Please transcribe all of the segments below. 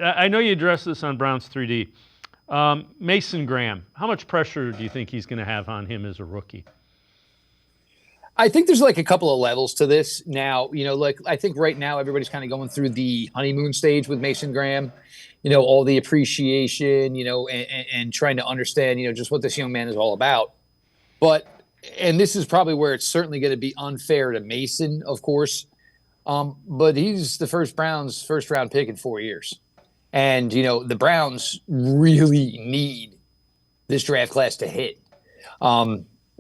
I know you addressed this on Browns 3D. Mason Graham, how much pressure do you think he's going to have on him as a rookie? I think there's like a couple of levels to this now. Like I think right now everybody's kind of going through the honeymoon stage with Mason Graham. All the appreciation, and trying to understand, just what this young man is all about. But, and this is probably where it's certainly going to be unfair to Mason, of course. But he's the Browns' first round pick in 4 years. And, the Browns really need this draft class to hit.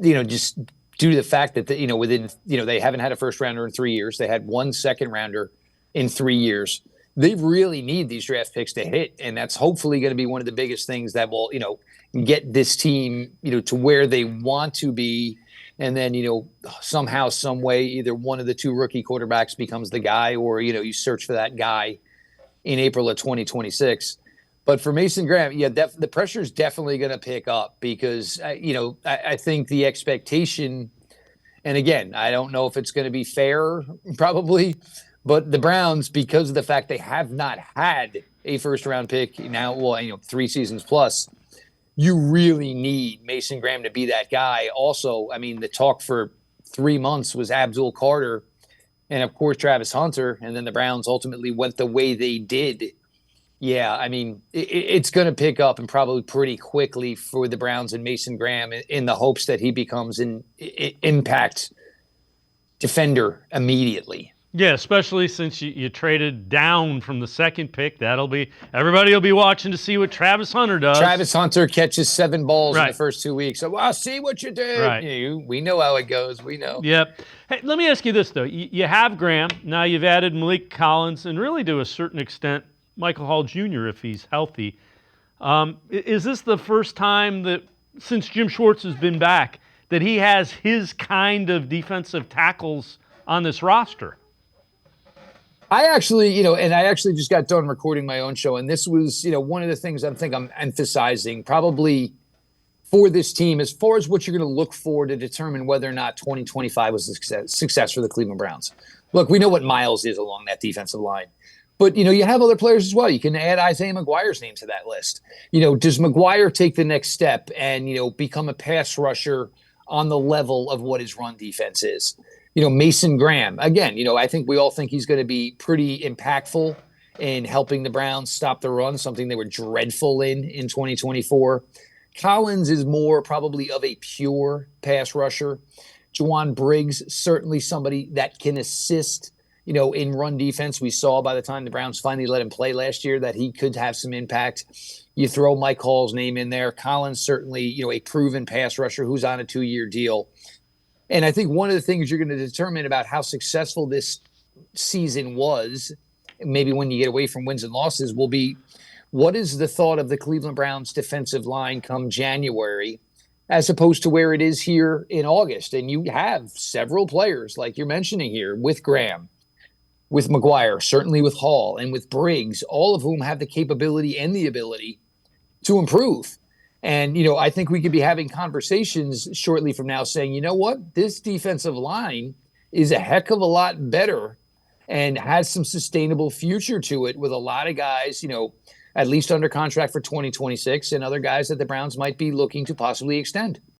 Just due to the fact that, within, they haven't had a first rounder in 3 years. They had one second rounder in 3 years. They really need these draft picks to hit. And that's hopefully going to be one of the biggest things that will, get this team, to where they want to be. And then, somehow, some way, either one of the two rookie quarterbacks becomes the guy, or, you search for that guy in April of 2026. But for Mason Graham, yeah, the pressure is definitely going to pick up because, I think the expectation, and again, I don't know if it's going to be fair, probably, but the Browns, because of the fact they have not had a first-round pick now, 3 seasons plus, you really need Mason Graham to be that guy. Also, I mean, the talk for 3 months was Abdul Carter and, of course, Travis Hunter, and then the Browns ultimately went the way they did. Yeah, I mean, it's going to pick up and probably pretty quickly for the Browns and Mason Graham in the hopes that he becomes an impact defender immediately. Yeah, especially since you traded down from the second pick. Everybody will be watching to see what Travis Hunter does. Travis Hunter catches 7 balls in the first 2 weeks. So, I'll see what you did. Right. We know how it goes. We know. Yep. Hey, let me ask you this, though. You have Graham. Now you've added Malik Collins, and really to a certain extent, Michael Hall Jr. if he's healthy. Is this the first time that, since Jim Schwartz has been back, that he has his kind of defensive tackles on this roster? I actually just got done recording my own show, and this was, one of the things I think I'm emphasizing probably for this team as far as what you're going to look for to determine whether or not 2025 was a success for the Cleveland Browns. Look, we know what Miles is along that defensive line. But, you have other players as well. You can add Isaiah McGuire's name to that list. Does McGuire take the next step and, become a pass rusher on the level of what his run defense is? Mason Graham, again, I think we all think he's going to be pretty impactful in helping the Browns stop the run, something they were dreadful in 2024. Collins is more probably of a pure pass rusher. Juwan Briggs, certainly somebody that can assist, in run defense. We saw by the time the Browns finally let him play last year that he could have some impact. You throw Mike Hall's name in there. Collins, certainly, a proven pass rusher who's on a 2-year deal. And I think one of the things you're going to determine about how successful this season was, maybe when you get away from wins and losses, will be what is the thought of the Cleveland Browns defensive line come January, as opposed to where it is here in August. And you have several players, like you're mentioning here, with Graham, with McGuire, certainly with Hall, and with Briggs, all of whom have the capability and the ability to improve. And, I think we could be having conversations shortly from now saying, you know what, this defensive line is a heck of a lot better and has some sustainable future to it with a lot of guys, at least under contract for 2026 and other guys that the Browns might be looking to possibly extend.